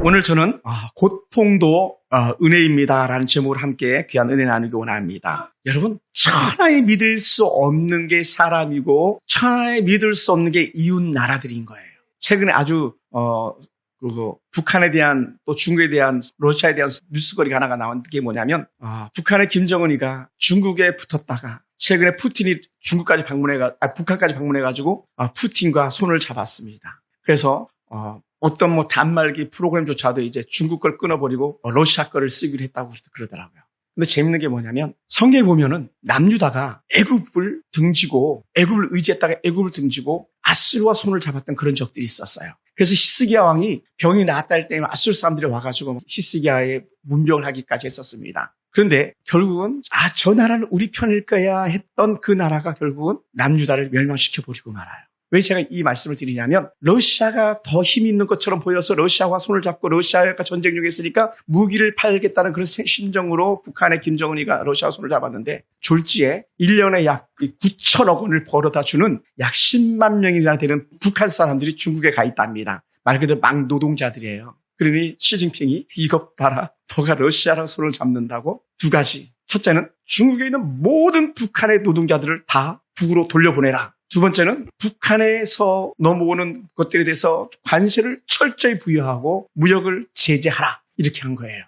오늘 저는 고통도 은혜입니다라는 제목으로 함께 귀한 은혜 나누기 원합니다. 여러분, 천하에 믿을 수 없는 게 사람이고 천하에 믿을 수 없는 게 이웃 나라들인 거예요. 최근에 아주 북한에 대한 또 중국에 대한 러시아에 대한 뉴스거리가 하나가 나온 게 뭐냐면 북한의 김정은이가 중국에 붙었다가 최근에 푸틴이 북한까지 방문해가지고 푸틴과 손을 잡았습니다. 그래서 어떤 단말기 프로그램조차도 이제 중국 걸 끊어버리고 러시아 거를 쓰기로 했다고 그러더라고요. 근데 재밌는 게 뭐냐면 성경에 보면은 남유다가 애굽을 의지했다가 애굽을 등지고 아수르와 손을 잡았던 그런 적들이 있었어요. 그래서 히스기야 왕이 병이 나았다 할 때 아수르 사람들이 와가지고 히스기야의 문병을 하기까지 했었습니다. 그런데 결국은 저 나라는 우리 편일 거야 했던 그 나라가 결국은 남유다를 멸망시켜버리고 말아요. 왜 제가 이 말씀을 드리냐면 러시아가 더 힘이 있는 것처럼 보여서 러시아와 손을 잡고 러시아가 전쟁력이 있으니까 무기를 팔겠다는 그런 심정으로 북한의 김정은이가 러시아와 손을 잡았는데 졸지에 1년에 약 9천억 원을 벌어다 주는 약 10만 명이나 되는 북한 사람들이 중국에 가 있답니다. 말 그대로 막 노동자들이에요. 그러니 시진핑이 이것 봐라. 너가 러시아랑 손을 잡는다고? 두 가지. 첫째는 중국에 있는 모든 북한의 노동자들을 다 북으로 돌려보내라. 두 번째는 북한에서 넘어오는 것들에 대해서 관세를 철저히 부여하고 무역을 제재하라. 이렇게 한 거예요.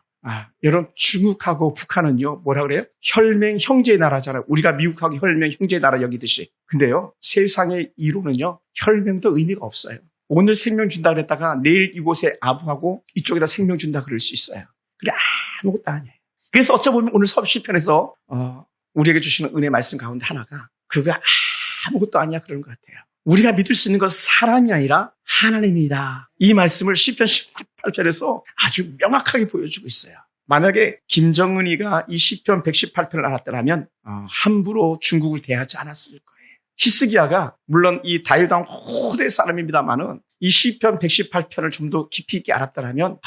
여러분, 중국하고 북한은요, 뭐라 그래요? 혈맹 형제 나라잖아요. 우리가 미국하고 혈맹 형제 나라 여기듯이. 근데요, 세상의 이론은요, 혈맹도 의미가 없어요. 오늘 생명 준다 그랬다가 내일 이곳에 아부하고 이쪽에다 생명 준다 그럴 수 있어요. 그게 아무것도 아니에요. 그래서 어쩌면 오늘 시편에서 우리에게 주시는 은혜 말씀 가운데 하나가 그거 아무것도 아니야 그런 것 같아요. 우리가 믿을 수 있는 것은 사람이 아니라 하나님이다. 이 말씀을 시편 18편에서 아주 명확하게 보여주고 있어요. 만약에 김정은이가 이 시편 118편을 알았더라면 함부로 중국을 대하지 않았을 거예요. 히스기야가 물론 이 다윗 왕 후대 사람입니다만은 이 시편 118편을 좀 더 깊이 있게 알았더라면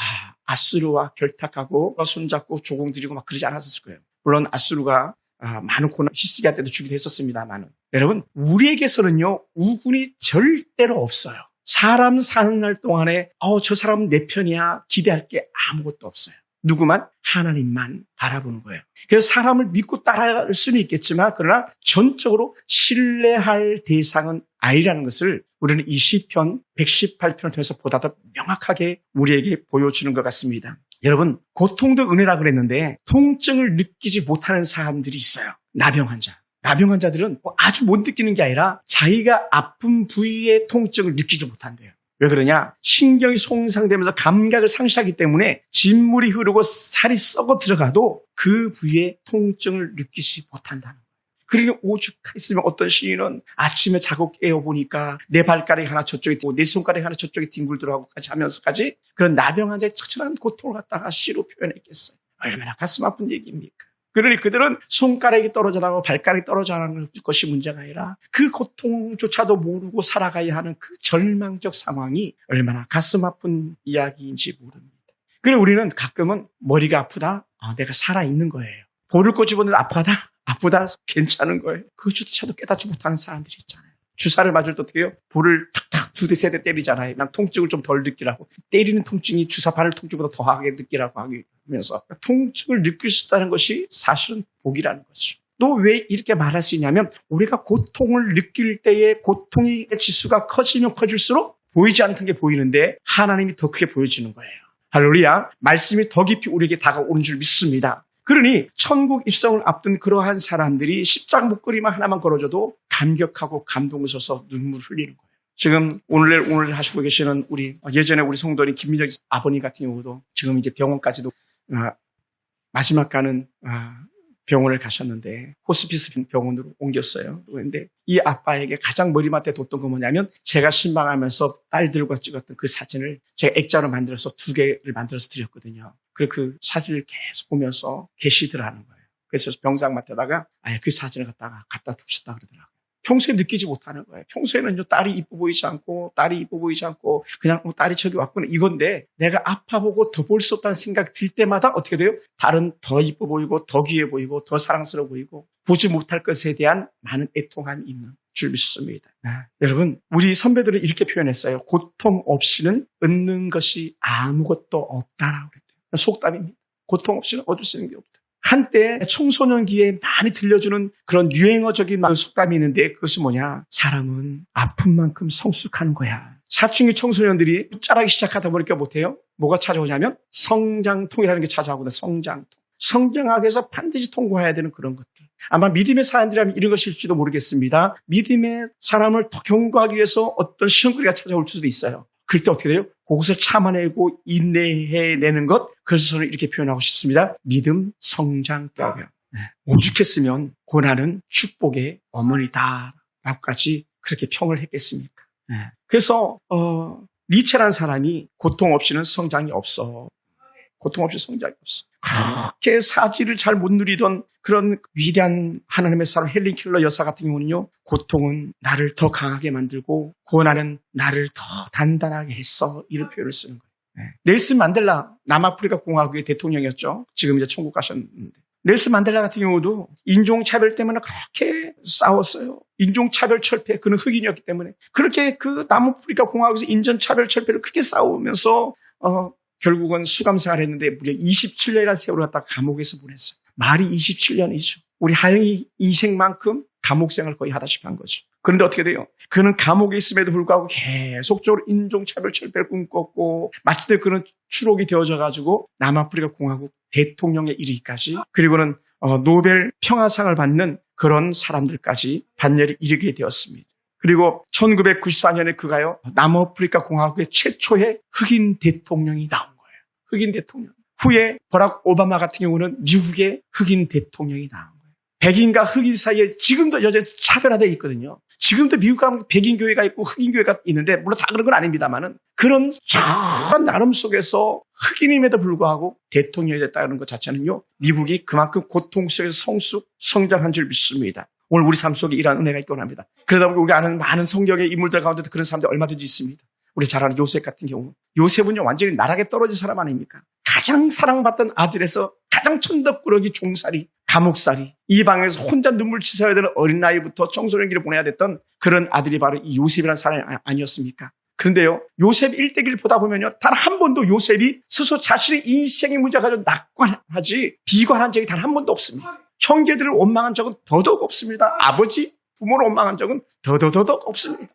아수르와 결탁하고 손잡고 조공 드리고 막 그러지 않았을 거예요. 물론 아수르가 많은 고난 히스기야 때도 주기도 했었습니다만은 여러분, 우리에게서는요 우군이 절대로 없어요. 사람 사는 날 동안에 저 사람은 내 편이야 기대할 게 아무것도 없어요. 누구만? 하나님만 바라보는 거예요. 그래서 사람을 믿고 따라갈 수는 있겠지만 그러나 전적으로 신뢰할 대상은 아니라는 것을 우리는 이 시편 118편을 통해서 보다 더 명확하게 우리에게 보여주는 것 같습니다. 여러분, 고통도 은혜라 그랬는데 통증을 느끼지 못하는 사람들이 있어요. 나병 환자. 나병 환자들은 아주 못 느끼는 게 아니라 자기가 아픈 부위의 통증을 느끼지 못한대요. 왜 그러냐? 신경이 손상되면서 감각을 상실하기 때문에 진물이 흐르고 살이 썩어 들어가도 그 부위의 통증을 느끼지 못한다는 거예요. 그러니 오죽하 있으면 어떤 시인은 아침에 자고 깨어보니까 내 발가락이 하나 저쪽에 띄고 내 손가락이 하나 저쪽에 뒹굴더라고까지 하면서까지 그런 나병 환자의 처참한 고통을 갖다가 시로 표현했겠어요. 얼마나 가슴 아픈 얘기입니까? 그러니 그들은 손가락이 떨어져나가고 발가락이 떨어져나가는 것이 문제가 아니라 그 고통조차도 모르고 살아가야 하는 그 절망적 상황이 얼마나 가슴 아픈 이야기인지 모릅니다. 그리고 우리는 가끔은 머리가 아프다? 내가 살아있는 거예요. 볼을 꼬집었는데 아프다? 괜찮은 거예요. 그조차도 깨닫지 못하는 사람들이 있잖아요. 주사를 맞을 때 어떻게 해요? 볼을 탁탁 2대 3대 때리잖아요. 그냥 통증을 좀 덜 느끼라고. 때리는 통증이 주사 바를 통증보다 더하게 느끼라고 하면서 통증을 느낄 수 있다는 것이 사실은 복이라는 거죠. 또 왜 이렇게 말할 수 있냐면 우리가 고통을 느낄 때에 고통의 지수가 커지면 커질수록 보이지 않던 게 보이는데 하나님이 더 크게 보여지는 거예요. 할렐루야. 말씀이 더 깊이 우리에게 다가오는 줄 믿습니다. 그러니 천국 입성을 앞둔 그러한 사람들이 십자가 목걸이만 하나만 걸어줘도 감격하고 감동스러워서 눈물을 흘리는 거예요. 지금 오늘 하시고 계시는 예전에 우리 성도인 김민정 아버님 같은 경우도 지금 이제 병원까지도 마지막 가는 병원을 가셨는데 호스피스 병원으로 옮겼어요. 그런데 이 아빠에게 가장 머리맡에 뒀던 건 뭐냐면 제가 신방하면서 딸들과 찍었던 그 사진을 제가 액자로 만들어서 2개를 만들어서 드렸거든요. 그리고 그 사진을 계속 보면서 계시더라는 거예요. 그래서 병상맡에다가 그 사진을 갖다 두셨다 그러더라고요. 평소에 느끼지 못하는 거예요. 평소에는요, 딸이 이뻐 보이지 않고 그냥 딸이 저기 왔구나 이건데 내가 아파보고 더 볼 수 없다는 생각이 들 때마다 어떻게 돼요? 딸은 더 이뻐 보이고 더 귀해 보이고 더 사랑스러워 보이고 보지 못할 것에 대한 많은 애통함이 있는 줄 믿습니다. 여러분, 우리 선배들은 이렇게 표현했어요. 고통 없이는 얻는 것이 아무것도 없다라고 그랬대요. 속담입니다. 고통 없이는 얻을 수 있는 게 없다. 한때 청소년기에 많이 들려주는 그런 유행어적인 속담이 있는데 그것이 뭐냐? 사람은 아픈 만큼 성숙하는 거야. 사춘기 청소년들이 자라기 시작하다 보니까 못해요. 뭐가 찾아오냐면 성장통이라는 게 찾아오거든요. 성장통. 성장하기 위해서 반드시 통과해야 되는 그런 것들. 아마 믿음의 사람들이라면 이런 것일지도 모르겠습니다. 믿음의 사람을 더 경고하기 위해서 어떤 시험거리가 찾아올 수도 있어요. 그럴 때 어떻게 돼요? 그것을 참아내고 인내해내는 것. 그래서 저는 이렇게 표현하고 싶습니다. 믿음 성장격이요. 오죽했으면 고난은 축복의 어머니다 라고까지 그렇게 평을 했겠습니까? 그래서 니체라는 사람이 고통 없이는 성장이 없어. 고통 없이 성장이 없어. 그렇게 사지를 잘 못 누리던 그런 위대한 하나님의 사람 헬린 켈러 여사 같은 경우는요. 고통은 나를 더 강하게 만들고 고난은 나를 더 단단하게 했어. 이런 표현을 쓰는 거예요. 넬슨 만델라 남아프리카 공화국의 대통령이었죠. 지금 이제 천국 가셨는데. 넬슨 만델라 같은 경우도 인종차별 때문에 그렇게 싸웠어요. 인종차별 철폐, 그는 흑인이었기 때문에. 그렇게 그 남아프리카 공화국에서 인종차별 철폐를 그렇게 싸우면서 결국은 수감생활을 했는데 무려 27년이라는 세월을 갖다가 감옥에서 보냈어요. 말이 27년이죠. 우리 하영이 이생만큼 감옥생활을 거의 하다시피 한 거죠. 그런데 어떻게 돼요? 그는 감옥에 있음에도 불구하고 계속적으로 인종차별 철폐를 꿈꿨고 마침내 그는 추록이 되어져 가지고 남아프리카 공화국 대통령에 이르기까지 그리고는 노벨 평화상을 받는 그런 사람들까지 반열에 이르게 되었습니다. 그리고 1994년에 그가요 남아프리카 공화국의 최초의 흑인 대통령이 나온 거예요. 흑인 대통령. 후에 버락 오바마 같은 경우는 미국의 흑인 대통령이 나온 거예요. 백인과 흑인 사이에 지금도 여전히 차별화되어 있거든요. 지금도 미국 가면 백인 교회가 있고 흑인 교회가 있는데 물론 다 그런 건 아닙니다만은 그런 전 나름 속에서 흑인임에도 불구하고 대통령이 됐다는 것 자체는요. 미국이 그만큼 고통 속에서 성장한 줄 믿습니다. 오늘 우리 삶 속에 이러한 은혜가 있곤 합니다. 그러다 보니까 우리가 아는 많은 성경의 인물들 가운데도 그런 사람들 얼마든지 있습니다. 우리 잘 아는 요셉 같은 경우. 요셉은요 완전히 나락에 떨어진 사람 아닙니까? 가장 사랑받던 아들에서 가장 천덕꾸러기 종살이, 감옥살이, 이 방에서 혼자 눈물 치서야 되는 어린 나이부터 청소년기를 보내야 됐던 그런 아들이 바로 이 요셉이라는 사람이 아니었습니까? 그런데요, 요셉 일대기를 보다 보면요, 단 한 번도 요셉이 스스로 자신의 인생의 문제 가지고 낙관하지 비관한 적이 단 한 번도 없습니다. 형제들을 원망한 적은 더더욱 없습니다. 아버지, 부모를 원망한 적은 더더욱 없습니다.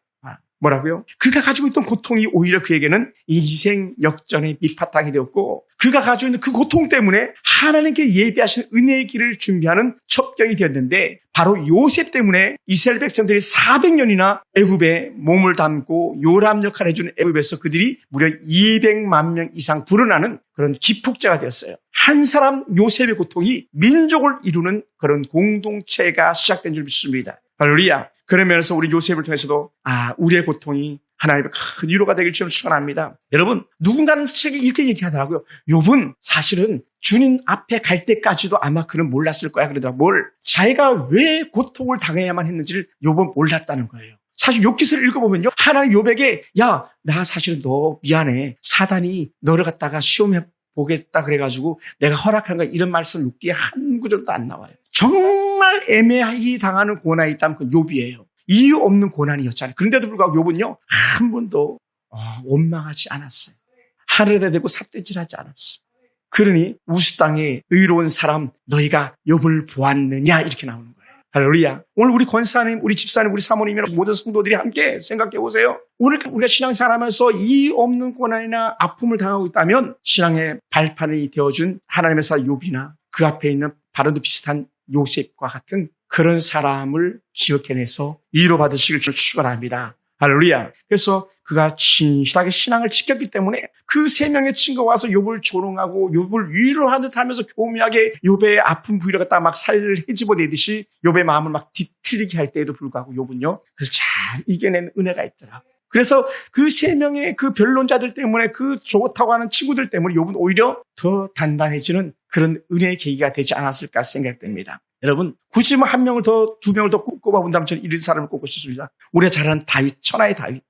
뭐라고요? 그가 가지고 있던 고통이 오히려 그에게는 인생 역전의 밑바탕이 되었고 그가 가지고 있는 그 고통 때문에 하나님께 예비하신 은혜의 길을 준비하는 첩경이 되었는데 바로 요셉 때문에 이스라엘 백성들이 400년이나 애굽에 몸을 담고 요람 역할을 해주는 애굽에서 그들이 무려 200만 명 이상 불어나는 그런 기폭제가 되었어요. 한 사람 요셉의 고통이 민족을 이루는 그런 공동체가 시작된 줄 믿습니다. 할렐루야. 그러면서 우리 요셉을 통해서도 우리의 고통이 하나님의 큰 위로가 되길 주님 축원합니다. 여러분 누군가는 책에 이렇게 얘기하더라고요. 욥은 사실은 주님 앞에 갈 때까지도 아마 그는 몰랐을 거야. 그러더라고요. 자기가 왜 고통을 당해야만 했는지를 욥은 몰랐다는 거예요. 사실 욥기서를 읽어보면요. 하나님 욥에게 야, 나 사실은 너 미안해. 사단이 너를 갖다가 시험해 보겠다 그래가지고 내가 허락한 거야. 이런 말씀 욥기에 한 구절도 안 나와요. 정말 애매하게 당하는 고난이 있다면 그 욥이에요. 이유 없는 고난이었잖아요. 그런데도 불구하고 욥은요. 한 번도 원망하지 않았어요. 하늘에 대고 삿대질하지 않았어요. 그러니 우스 땅에 의로운 사람 너희가 욥을 보았느냐 이렇게 나오는 거예요. 할렐루야. 오늘 우리 권사님, 우리 집사님, 우리 사모님이랑 모든 성도들이 함께 생각해 보세요. 오늘 우리가 신앙생활하면서 이 없는 고난이나 아픔을 당하고 있다면 신앙의 발판이 되어준 하나님의 사 욥이나 그 앞에 있는 바로도 비슷한 요셉과 같은 그런 사람을 기억해내서 위로받으시길 축원합니다. 할렐루야. 그래서 그가 진실하게 신앙을 지켰기 때문에 그 세 명의 친구가 와서 욥을 조롱하고 욥을 위로하는 듯 하면서 교묘하게 욥의 아픈 부위를 갖다 막 살을 헤집어내듯이 욥의 마음을 막 뒤틀리게 할 때에도 불구하고 욥은요, 그걸 잘 이겨낸 은혜가 있더라고요. 그래서 그 세 명의 그 변론자들 때문에 그 좋다고 하는 친구들 때문에 욥은 오히려 더 단단해지는 그런 은혜의 계기가 되지 않았을까 생각됩니다. 여러분, 굳이 한 명을 더, 두 명을 더 꼽아본다면 저는 이런 사람을 꼽고 싶습니다. 우리가 잘 아는 다윗, 천하의 다윗.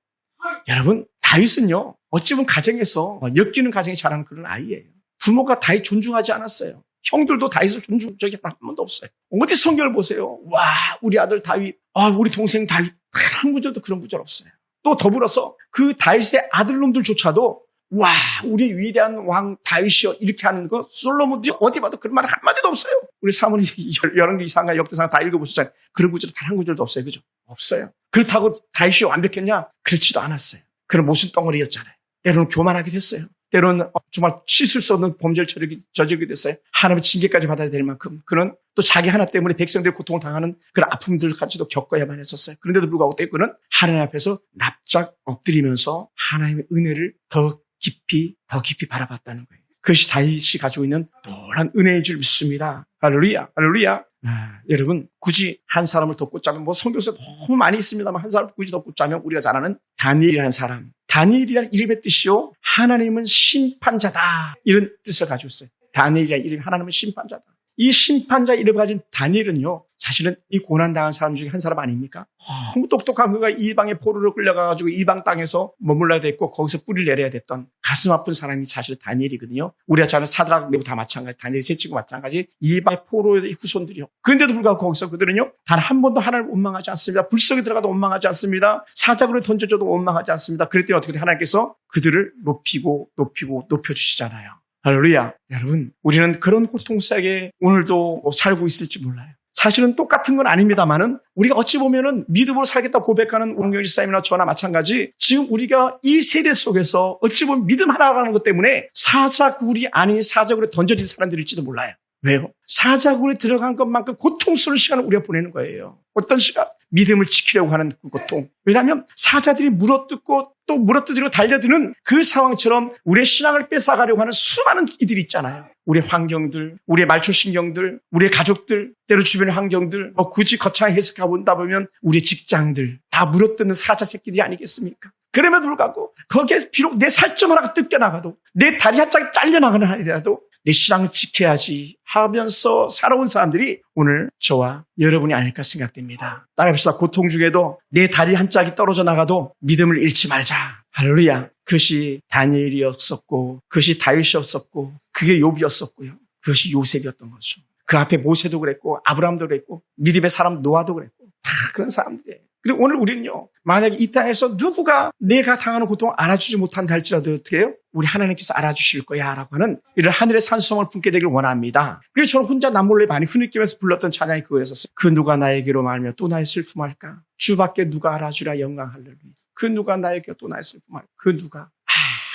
여러분, 다윗은요, 어찌 보면 가정에서 엮이는 가정에 자라는 그런 아이예요. 부모가 다윗 존중하지 않았어요. 형들도 다윗을 존중 적이 한 번도 없어요. 어디 성경을 보세요. 와, 우리 아들 다윗, 우리 동생 다윗. 한 구절도 그런 구절 없어요. 또 더불어서 그 다윗의 아들놈들조차도 와, 우리 위대한 왕 다윗이여 이렇게 하는 거 솔로몬도 어디 봐도 그런 말 한마디도 없어요. 우리 사모님 열왕기 이상과 역대상 다 읽어보셨잖아요. 그런 구절 단 한 구절도 없어요. 그죠? 없어요. 그렇다고 다윗이 완벽했냐? 그렇지도 않았어요. 그런 모순 덩어리였잖아요. 때로는 교만하기도 했어요. 때로는 정말 씻을 수 없는 범죄를 저지르게 됐어요. 하나님의 징계까지 받아야 될 만큼 그는 또 자기 하나 때문에 백성들의 고통을 당하는 그런 아픔들까지도 겪어야만 했었어요. 그런데도 불구하고 그는 하나님 앞에서 납작 엎드리면서 하나님의 은혜를 더 깊이 바라봤다는 거예요. 그것이 다윗이 가지고 있는 놀란 은혜인 줄 믿습니다. 할렐루야, 할렐루야. 여러분, 굳이 한 사람을 덮고짜면 성경에서 너무 많이 있습니다만 한 사람을 굳이 덮고짜면 우리가 잘 아는 다니엘이라는 사람. 다니엘이라는 이름의 뜻이요, 하나님은 심판자다, 이런 뜻을 가지고 있어요. 다니엘이라는 이름이 하나님은 심판자다. 이 심판자 이름을 가진 다니엘은요, 사실은 이 고난당한 사람 중에 한 사람 아닙니까? 너무 똑똑한 그가 이방의 포로로 끌려가가지고 이방 땅에서 머물러야 됐고 거기서 뿌리를 내려야 됐던 가슴 아픈 사람이 사실 다니엘이거든요. 우리가 잘 아는 사드락 메고 다 마찬가지, 다니엘 세 친구 마찬가지, 이방의 포로의 후손들이요. 그런데도 불구하고 거기서 그들은요, 단 한 번도 하나님을 원망하지 않습니다. 불속에 들어가도 원망하지 않습니다. 사자굴에 던져져도 원망하지 않습니다. 그랬더니 어떻게 하나님께서 그들을 높여주시잖아요. 할렐루야. 여러분, 우리는 그런 고통 속에 오늘도 살고 있을지 몰라요. 사실은 똑같은 건 아닙니다만은 우리가 어찌 보면은 믿음으로 살겠다 고백하는 원경일 집사님이나 저나 마찬가지, 지금 우리가 이 세대 속에서 어찌 보면 믿음 하나라는 것 때문에 사자굴이 아닌 사자굴에 던져진 사람들일지도 몰라요. 왜요? 사자굴에 들어간 것만큼 고통스러운 시간을 우리가 보내는 거예요. 어떤 시간? 믿음을 지키려고 하는 그 고통. 왜냐하면 사자들이 물어뜯고 또 물어뜯으려 달려드는 그 상황처럼 우리의 신앙을 뺏어가려고 하는 수많은 이들이 있잖아요. 우리의 환경들, 우리의 말초신경들, 우리의 가족들, 때로 주변의 환경들, 굳이 거창하게 해석해 본다 보면 우리의 직장들 다 물어뜯는 사자 새끼들이 아니겠습니까? 그럼에도 불구하고 거기에 비록 내 살점 하나가 뜯겨나가도 내 다리 한 짝이 잘려나가는 한이라도 내 신앙을 지켜야지 하면서 살아온 사람들이 오늘 저와 여러분이 아닐까 생각됩니다. 따라합시다. 고통 중에도 내 다리 한 짝이 떨어져 나가도 믿음을 잃지 말자. 할렐루야. 그것이 다니엘이었었고, 그것이 다윗이었었고, 그게 욥이었었고요. 그것이 요셉이었던 거죠. 그 앞에 모세도 그랬고, 아브라함도 그랬고, 믿음의 사람 노아도 그랬고, 다 그런 사람들이에요. 그리고 오늘 우리는요, 만약에 이 땅에서 누구가 내가 당하는 고통을 알아주지 못한다 할지라도 어떻게 해요? 우리 하나님께서 알아주실 거야 라고 하는 이런 하늘의 산성을 품게 되길 원합니다. 그래서 저는 혼자 남몰래 많이 흐느끼면서 불렀던 찬양이 그거였었어요. 그 누가 나에게로 말며 또 나의 슬픔할까? 주밖에 누가 알아주라 영광 할렐루야. 그 누가 나에게 또 나의 슬픔할까? 그 누가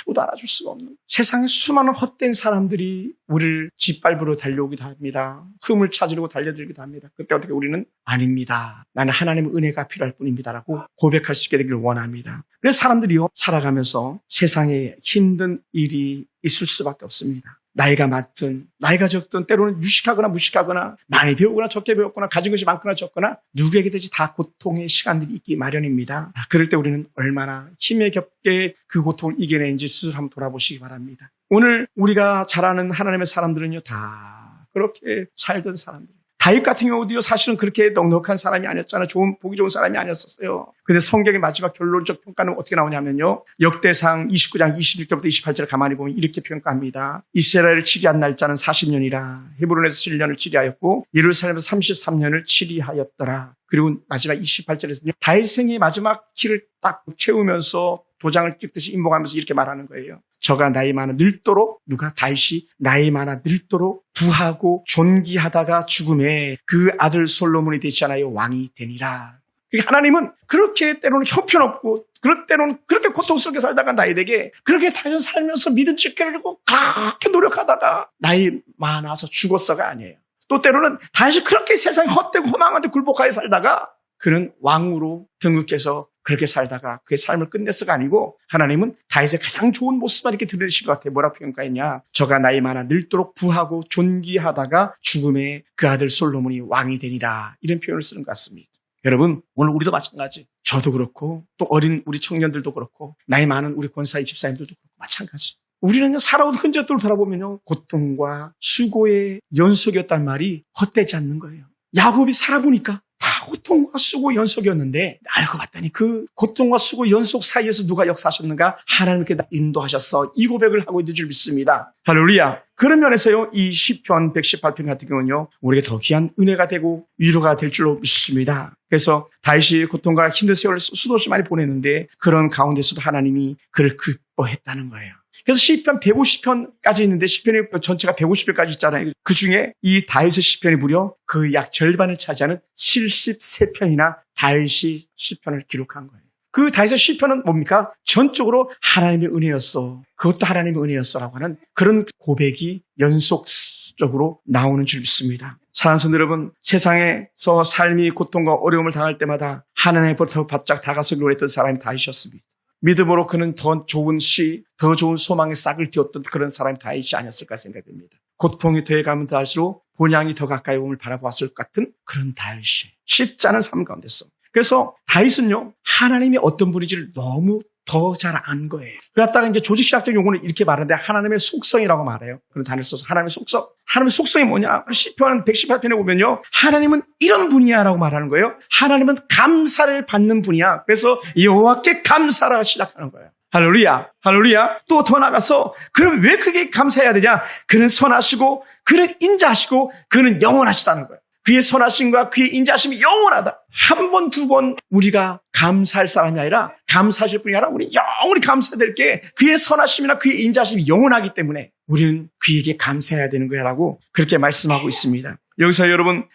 아무도 알아줄 수가 없는 세상에 수많은 헛된 사람들이 우리를 짓밟으러 달려오기도 합니다. 흠을 찾으려고 달려들기도 합니다. 그때 어떻게 우리는 아닙니다. 나는 하나님의 은혜가 필요할 뿐입니다라고 고백할 수 있게 되기를 원합니다. 그래서 사람들이요, 살아가면서 세상에 힘든 일이 있을 수밖에 없습니다. 나이가 많든 나이가 적든 때로는 유식하거나 무식하거나 많이 배우거나 적게 배웠거나 가진 것이 많거나 적거나 누구에게든지 다 고통의 시간들이 있기 마련입니다. 그럴 때 우리는 얼마나 힘에 겹게 그 고통을 이겨내는지 스스로 한번 돌아보시기 바랍니다. 오늘 우리가 잘 아는 하나님의 사람들은요, 다 그렇게 살던 사람들. 다윗 같은 경우도요, 사실은 그렇게 넉넉한 사람이 아니었잖아요. 보기 좋은 사람이 아니었었어요. 근데 성경의 마지막 결론적 평가는 어떻게 나오냐면요, 역대상 29장 26절부터 28절을 가만히 보면 이렇게 평가합니다. 이스라엘을 치리한 날짜는 40년이라 헤브론에서 7년을 치리하였고 예루살렘에서 33년을 치리하였더라. 그리고 마지막 28절에서는요, 다윗 생의 마지막 키를 딱 채우면서 도장을 찍듯이 임봉하면서 이렇게 말하는 거예요. 저가 나이 많아 늙도록, 누가? 다윗이 나이 많아 늙도록 부하고 존귀하다가 죽음에 그 아들 솔로몬이 되지 않아요 왕이 되니라. 하나님은 그렇게 때로는 형편없고 그럴 때로는 그렇게 고통스럽게 살다가 나이에게 그렇게 다윗은 살면서 믿음 지키려고 그렇게 노력하다가 나이 많아서 죽었어가 아니에요. 또 때로는 다윗이 그렇게 세상에 헛되고 허망한데 굴복하게 살다가 그는 왕으로 등극해서 그렇게 살다가 그의 삶을 끝냈어가 아니고 하나님은 다윗의 가장 좋은 모습만 이렇게 드러내신 것 같아요. 뭐라고 평가했냐? 저가 나이 많아 늙도록 부하고 존귀하다가 죽음에 그 아들 솔로몬이 왕이 되니라. 이런 표현을 쓰는 것 같습니다. 여러분, 오늘 우리도 마찬가지. 저도 그렇고 또 어린 우리 청년들도 그렇고 나이 많은 우리 권사의 집사님들도 그렇고 마찬가지. 우리는 살아온 흔적들을 돌아보면요, 고통과 수고의 연속이었단 말이 헛되지 않는 거예요. 야곱이 살아보니까 다 고통과 수고 연속이었는데 알고 봤더니 그 고통과 수고 연속 사이에서 누가 역사하셨는가? 하나님께 인도하셔서 이 고백을 하고 있는 줄 믿습니다. 할렐루야. 그런 면에서요, 이 시편 118편 같은 경우는요, 우리에게 더 귀한 은혜가 되고 위로가 될 줄로 믿습니다. 그래서 다윗이 고통과 힘든 세월을 수도 없이 많이 보냈는데 그런 가운데서도 하나님이 그를 기뻐했다는 거예요. 그래서 시편 150편까지 있는데 시편이 전체가 150편까지 있잖아요. 그 중에 이 다윗의 시편이 무려 그 약 절반을 차지하는 73편이나 다윗이 시편을 기록한 거예요. 그 다윗의 시편은 뭡니까? 전적으로 하나님의 은혜였어. 그것도 하나님의 은혜였어라고 하는 그런 고백이 연속적으로 나오는 줄 믿습니다. 사랑하는 성도 여러분, 세상에서 삶이 고통과 어려움을 당할 때마다 하나님으로부터 바짝 다가서 노래했던 사람이 다윗이었습니다. 믿음으로 그는 더 좋은 시, 더 좋은 소망의 싹을 틔웠던 그런 사람이 다윗이 아니었을까 생각됩니다. 고통이 더해가면 더할수록 본향이 더 가까이 오음을 바라보았을 것 같은 그런 다윗이 쉽지 않은 삶 가운데서. 그래서 다윗은요, 하나님이 어떤 분인지를 너무 더 잘 안 거예요. 그러다가 이제 조직신학적 용어는 이렇게 말하는데 하나님의 속성이라고 말해요. 그런 단어를 써서 하나님의 속성. 하나님의 속성이 뭐냐? 시편 118편에 보면요, 하나님은 이런 분이야라고 말하는 거예요. 하나님은 감사를 받는 분이야. 그래서 여호와께 감사라 시작하는 거예요. 할렐루야, 할렐루야. 또 더 나가서 그럼 왜 그게 감사해야 되냐? 그는 선하시고 그는 인자하시고 그는 영원하시다는 거예요. 그의 선하심과 그의 인자하심이 영원하다. 한 번, 두 번 우리가 감사할 사람이 아니라 감사하실 분이 아니라 우리 영원히 감사될 게 그의 선하심이나 그의 인자하심이 영원하기 때문에 우리는 그에게 감사해야 되는 거야라고 그렇게 말씀하고 있습니다. 여기서 여러분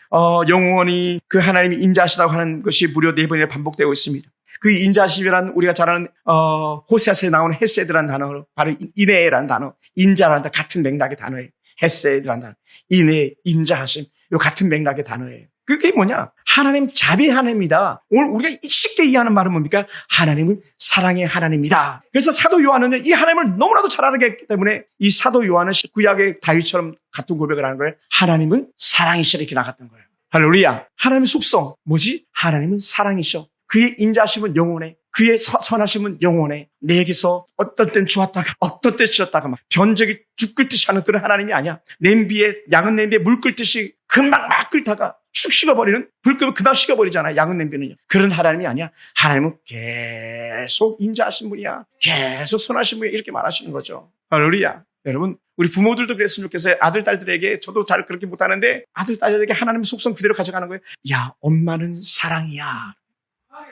영원히 그 하나님이 인자하시다고 하는 것이 무려 4번이나 반복되고 있습니다. 그 인자하심이란 우리가 잘 아는 호세아서에 나오는 헤세드라는 단어, 바로 인애라는 단어, 인자라는 단어, 같은 맥락의 단어예요. 헤세드라는 단어, 인애, 인자하심, 요 같은 맥락의 단어예요. 그게 뭐냐? 하나님 자비의 하나님이다. 오늘 우리가 쉽게 이해하는 말은 뭡니까? 하나님은 사랑의 하나님이다. 그래서 사도 요한은 이 하나님을 너무나도 잘 알기 때문에 이 사도 요한은 구약의 다윗처럼 같은 고백을 하는 거예요. 하나님은 사랑이시라 이렇게 나갔던 거예요. 할렐루야. 하나님의 속성 뭐지? 하나님은 사랑이셔. 그의 인자심은 영원해. 그의 선하심은 영원해. 내게서 어떤 땐 좋았다가 어떤 때 싫었다가 막 변적이 죽 끓듯이 하는 그런 하나님이 아니야. 양은 냄비에 물 끓듯이 금방 막 끓다가 축 식어버리는, 불 끄면 금방 식어버리잖아. 양은 냄비는요. 그런 하나님이 아니야. 하나님은 계속 인자하신 분이야. 계속 선하신 분이야. 이렇게 말하시는 거죠. 할렐루야. 여러분, 우리 부모들도 그랬으면 좋겠어요. 아들, 딸들에게, 저도 잘 그렇게 못하는데 아들, 딸들에게 하나님의 속성 그대로 가져가는 거예요. 야, 엄마는 사랑이야.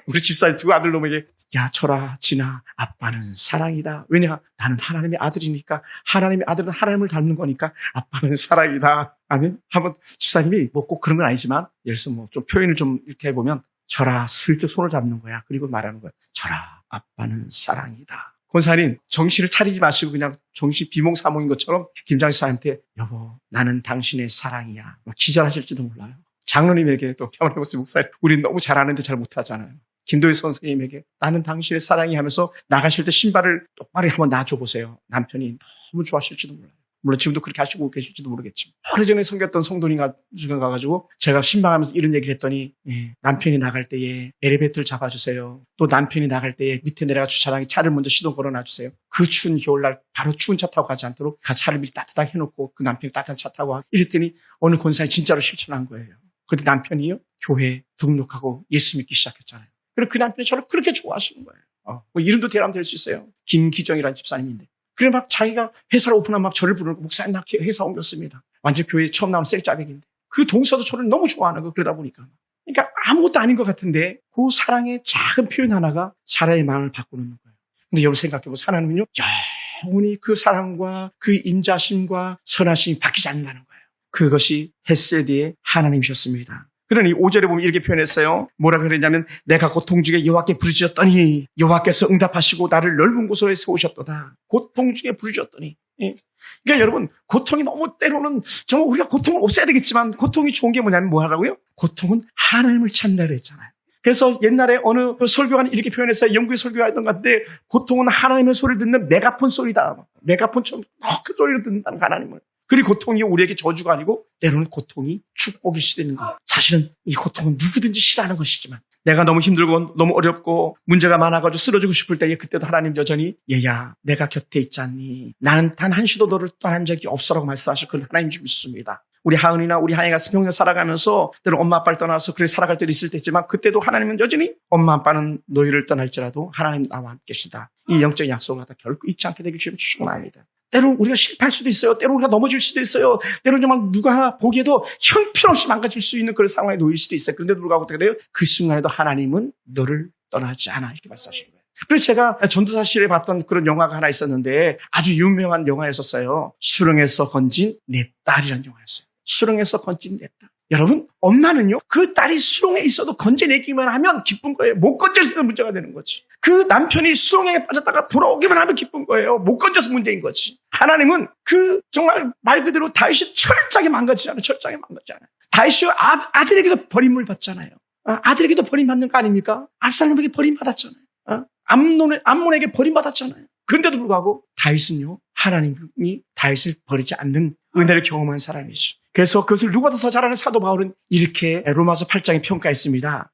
우리 집사님 두 아들 놈에게 야, 철아, 진아, 아빠는 사랑이다. 왜냐? 나는 하나님의 아들이니까. 하나님의 아들은 하나님을 닮는 거니까 아빠는 사랑이다. 아멘. 한번 집사님이 뭐 꼭 그런 건 아니지만 예를 들어서 뭐 좀 표현을 좀 이렇게 해보면 철아, 슬쩍 손을 잡는 거야. 그리고 말하는 거야. 철아, 아빠는 사랑이다. 권사님, 정신을 차리지 마시고 그냥 정신 비몽사몽인 것처럼 김장희 사람한테 여보, 나는 당신의 사랑이야. 기절하실지도 몰라요. 장로님에게 또 평화로스 목사님, 우린 너무 잘하는데 잘 못하잖아요. 김도희 선생님에게 나는 당신의 사랑이 하면서 나가실 때 신발을 똑바로 한번 놔줘보세요. 남편이 너무 좋아하실지도 몰라요. 물론 지금도 그렇게 하시고 계실지도 모르겠지만 오래전에 섬겼던 성도님가 가가지고 제가 신방하면서 이런 얘기를 했더니 남편이 나갈 때에 엘리베이터를 잡아주세요. 또 남편이 나갈 때에 밑에 내려가 주차장에 차를 먼저 시동 걸어놔주세요. 그 추운 겨울날 바로 추운 차 타고 가지 않도록 차를 미리 따뜻하게 해놓고 그 남편이 따뜻한 차 타고 이랬더니 어느 권사님이 진짜로 실천한 거예요. 그런데 남편이요, 교회에 등록하고 예수 믿기 시작했잖아요. 그리고 그 남편이 저를 그렇게 좋아하시는 거예요. 뭐 이름도 대라면 될 수 있어요. 김기정이라는 집사님인데. 그래 막 자기가 회사를 오픈하면 막 저를 부르고 목사님 나 회사 옮겼습니다. 완전 교회에 처음 나온 셀짜백인데. 그 동서도 저를 너무 좋아하는 거 그러다 보니까. 그러니까 아무것도 아닌 것 같은데 그 사랑의 작은 표현 하나가 사람의 마음을 바꾸는 거예요. 근데 여러분 생각해보면 하나님은요, 영원히 그 사랑과 그 인자심과 선하심이 바뀌지 않는다는 거예요. 그것이 헤세드의 하나님이셨습니다. 그러니 5절에 보면 이렇게 표현했어요. 뭐라 그랬냐면 내가 고통 중에 여호와께 부르짖었더니 여호와께서 응답하시고 나를 넓은 곳에 세우셨도다. 고통 중에 부르짖었더니. 그러니까 여러분, 고통이 너무 때로는 정말 우리가 고통을 없애야 되겠지만 고통이 좋은 게 뭐냐면 뭐 하라고요? 고통은 하나님을 찾는다 그랬잖아요. 그래서 옛날에 어느 설교관이 이렇게 표현했어요. 영국의 설교가였던 것 같은데 고통은 하나님의 소리를 듣는 메가폰 소리다. 메가폰처럼 큰 소리를 듣는다는 하나님을. 그리고 고통이 우리에게 저주가 아니고 때로는 고통이 축복일 수도 있는 거예요. 사실은 이 고통은 누구든지 싫어하는 것이지만 내가 너무 힘들고 너무 어렵고 문제가 많아가지고 쓰러지고 싶을 때에 그때도 하나님 여전히 얘야 내가 곁에 있지 않니? 나는 단 한시도 너를 떠난 적이 없어라고 말씀하실 그런 하나님 줄 믿습니다. 우리 하은이나 우리 하영이가 평생 살아가면서 때로 엄마 아빠를 떠나서 그렇게 살아갈 때도 있을 때지만 그때도 하나님은 여전히 엄마 아빠는 너희를 떠날지라도 하나님 나와 함께 계시다. 이 영적인 약속을 갖다 결코 잊지 않게 되길 주님 축원합니다. 때로 우리가 실패할 수도 있어요. 때로 우리가 넘어질 수도 있어요. 때로 정말 누가 보기에도 형편없이 망가질 수 있는 그런 상황에 놓일 수도 있어요. 그런데도 불구하고 어떻게 돼요? 그 순간에도 하나님은 너를 떠나지 않아 이렇게 말씀하시는 거예요. 그래서 제가 전도사실에 봤던 그런 영화가 하나 있었는데 아주 유명한 영화였었어요. 수렁에서 건진 내 딸이라는 영화였어요. 수렁에서 건진 내 딸. 여러분, 엄마는요, 그 딸이 수렁에 있어도 건져내기만 하면 기쁜 거예요. 못 건져서 문제가 되는 거지. 그 남편이 수렁에 빠졌다가 돌아오기만 하면 기쁜 거예요. 못 건져서 문제인 거지. 하나님은 그 정말 말 그대로 다윗이 철저하게 망가지잖아요. 철저하게 망가지잖아요. 다윗이 아들에게도 버림을 받잖아요. 아들에게도 버림받는 거 아닙니까? 압살롬에게 버림받았잖아요. 암몬에게 버림받았잖아요. 그런데도 불구하고 다윗은요, 하나님이 다윗을 버리지 않는 은혜를 경험한 사람이죠. 그래서 그것을 누구보다 더 잘하는 사도 바울은 이렇게 로마서 8장에 평가했습니다.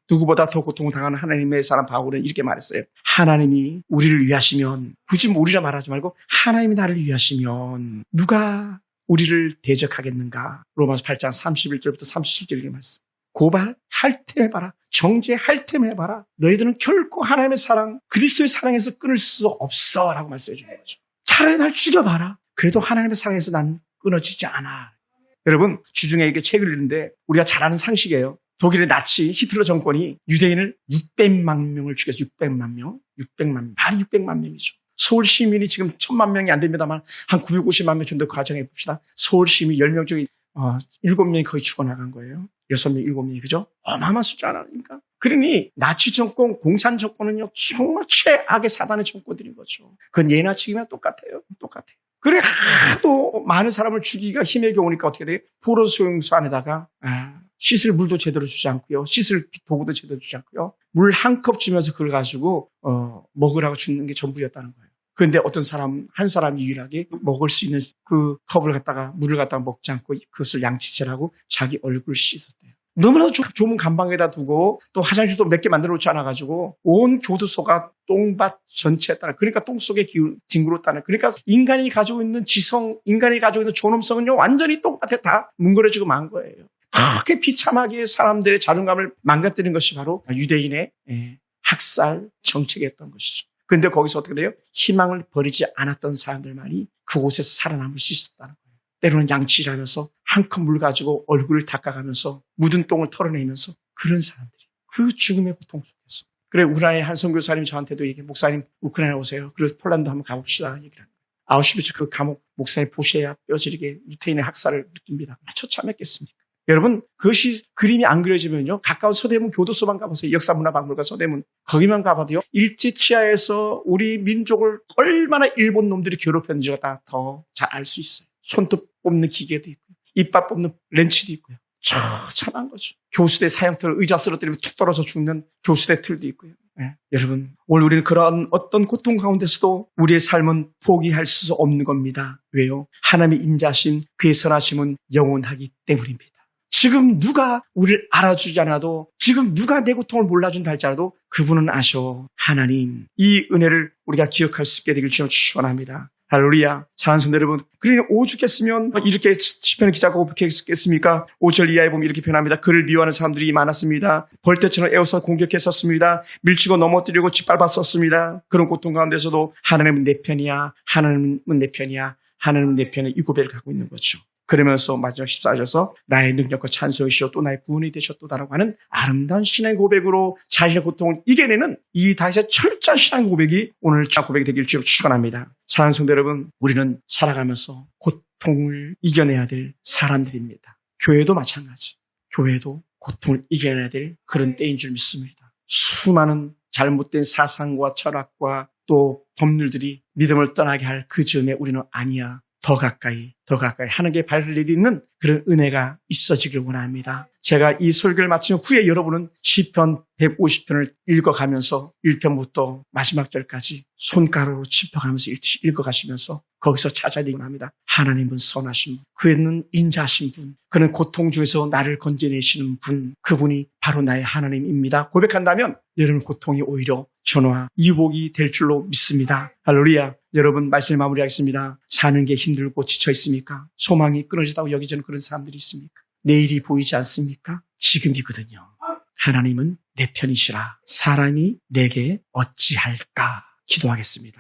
누구보다 더 고통을 당하는 하나님의 사람 바울은 이렇게 말했어요. 하나님이 우리를 위하시면, 굳이 우리라 말하지 말고 하나님이 나를 위하시면 누가 우리를 대적하겠는가? 로마서 8장 31절부터 37절 이렇게 말씀. 고발, 할템해봐라. 정죄, 할템해봐라. 너희들은 결코 하나님의 사랑, 그리스도의 사랑에서 끊을 수 없어 라고 말씀해 주는 거죠. 차라리 날 죽여봐라. 그래도 하나님의 사랑에서 난 끊어지지 않아. 여러분, 주중에 이렇게 책을 읽는데 우리가 잘 아는 상식이에요. 독일의 나치 히틀러 정권이 유대인을 600만 명을 죽였어요. 600만 명. 600만 명. 말이 600만 명이죠. 서울 시민이 지금 1000만 명이 안 됩니다만 한 950만 명 정도 가정해 봅시다. 서울 시민 10명 중에 7명이 거의 죽어나간 거예요. 6명, 7명이, 그죠? 어마어마한 숫자 아닙니까? 그러니 나치 정권, 공산 정권은요, 정말 최악의 사단의 정권들인 거죠. 그건 예나 지금이나 똑같아요. 똑같아요. 그래, 하도 많은 사람을 죽이기가 힘에 겨우니까 어떻게 돼요? 포로 수용소 안에다가, 씻을 물도 제대로 주지 않고요. 씻을 도구도 제대로 주지 않고요. 물 한 컵 주면서 그걸 가지고, 먹으라고 주는 게 전부였다는 거예요. 그런데 어떤 사람, 한 사람이 유일하게 먹을 수 있는 그 컵을 갖다가, 물을 갖다가 먹지 않고 그것을 양치질하고 자기 얼굴 씻었대요. 너무나도 좁은 감방에다 두고 또 화장실도 몇 개 만들어 놓지 않아가지고 온 교도소가 똥밭 전체에 따라, 그러니까 똥 속에 뒹굴었다는, 그러니까 인간이 가지고 있는 지성, 인간이 가지고 있는 존엄성은요, 완전히 똥밭에 다 뭉그러지고 만 거예요. 그렇게 비참하게 사람들의 자존감을 망가뜨린 것이 바로 유대인의 학살 정책이었던 것이죠. 그런데 거기서 어떻게 돼요? 희망을 버리지 않았던 사람들만이 그곳에서 살아남을 수 있었다는 거예요. 때로는 양치를 하면서 한 컵 물 가지고 얼굴을 닦아가면서 묻은 똥을 털어내면서, 그런 사람들이 그 죽음의 고통 속에서. 그래, 우크라이나의 한 선교사님이 저한테도 얘기해, 목사님 우크라이나 오세요. 그래서 폴란드 한번 가봅시다 얘기를 합니다. 아우슈비츠 그 감옥 목사님 보셔야 뼈저리게 유태인의 학살을 느낍니다. 처참했겠습니까? 여러분, 그것이 그림이 안 그려지면요, 가까운 서대문 교도소만 가보세요. 역사문화박물관 서대문, 거기만 가봐도요, 일제치하에서 우리 민족을 얼마나 일본 놈들이 괴롭혔는지가 다 더 잘 알 수 있어요. 손톱 뽑는 기계도 있고요, 이빨 뽑는 렌치도 있고요. 처참한 거죠. 교수대 사형틀, 의자 쓰러뜨리면 툭 떨어져 죽는 교수대 틀도 있고요. 여러분, 오늘 우리는 그런 어떤 고통 가운데서도 우리의 삶은 포기할 수 없는 겁니다. 왜요? 하나님의 인자심, 그의 선하심은 영원하기 때문입니다. 지금 누가 우리를 알아주지 않아도, 지금 누가 내 고통을 몰라준다 할지라도 그분은 아셔. 하나님, 이 은혜를 우리가 기억할 수 있게 되길 주님 축원합니다. 할렐루야. 사랑하는 성도 여러분, 그러니 오죽했으면 이렇게 시편의 기자가 어떻게 했겠습니까? 5절 이하에 보면 이렇게 표현합니다. 그를 미워하는 사람들이 많았습니다. 벌떼처럼 에워서 공격했었습니다. 밀치고 넘어뜨리고 짓밟았었습니다. 그런 고통 가운데서도 하나님은 내 편이야, 하나님은 내 편이야, 하나님은 내 편에 이 고백을 갖고 있는 거죠. 그러면서 마지막 14절에서 나의 능력과 찬송이시오 또 나의 구원이 되셨도다라고 하는 아름다운 신앙의 고백으로 자신의 고통을 이겨내는 이 다윗의 철저한 신앙의 고백이 오늘 고백이 되길 주로 축원합니다. 사랑하는 성도 여러분, 우리는 살아가면서 고통을 이겨내야 될 사람들입니다. 교회도 마찬가지. 교회도 고통을 이겨내야 될 그런 때인 줄 믿습니다. 수많은 잘못된 사상과 철학과 또 법률들이 믿음을 떠나게 할 그 즈음에 우리는 아니야, 더 가까이 하나님께 발을 내딛는 그런 은혜가 있어지길 원합니다. 제가 이 설교를 마친 후에 여러분은 시편 150편을 읽어가면서 1편부터 마지막 절까지 손가락으로 짚어가면서 읽어가시면서 거기서 찾아야 되기 원합니다. 하나님은 선하신 분, 그는 인자하신 분, 그는 고통 중에서 나를 건져내시는 분, 그분이 바로 나의 하나님입니다. 고백한다면 여러분 고통이 오히려 전화, 유복이 될 줄로 믿습니다. 할렐루야. 여러분, 말씀 마무리하겠습니다. 사는 게 힘들고 지쳐 있습니까? 소망이 끊어지다고 여기저는 그런 사람들이 있습니까? 내일이 보이지 않습니까? 지금이거든요. 하나님은 내 편이시라. 사람이 내게 어찌할까? 기도하겠습니다.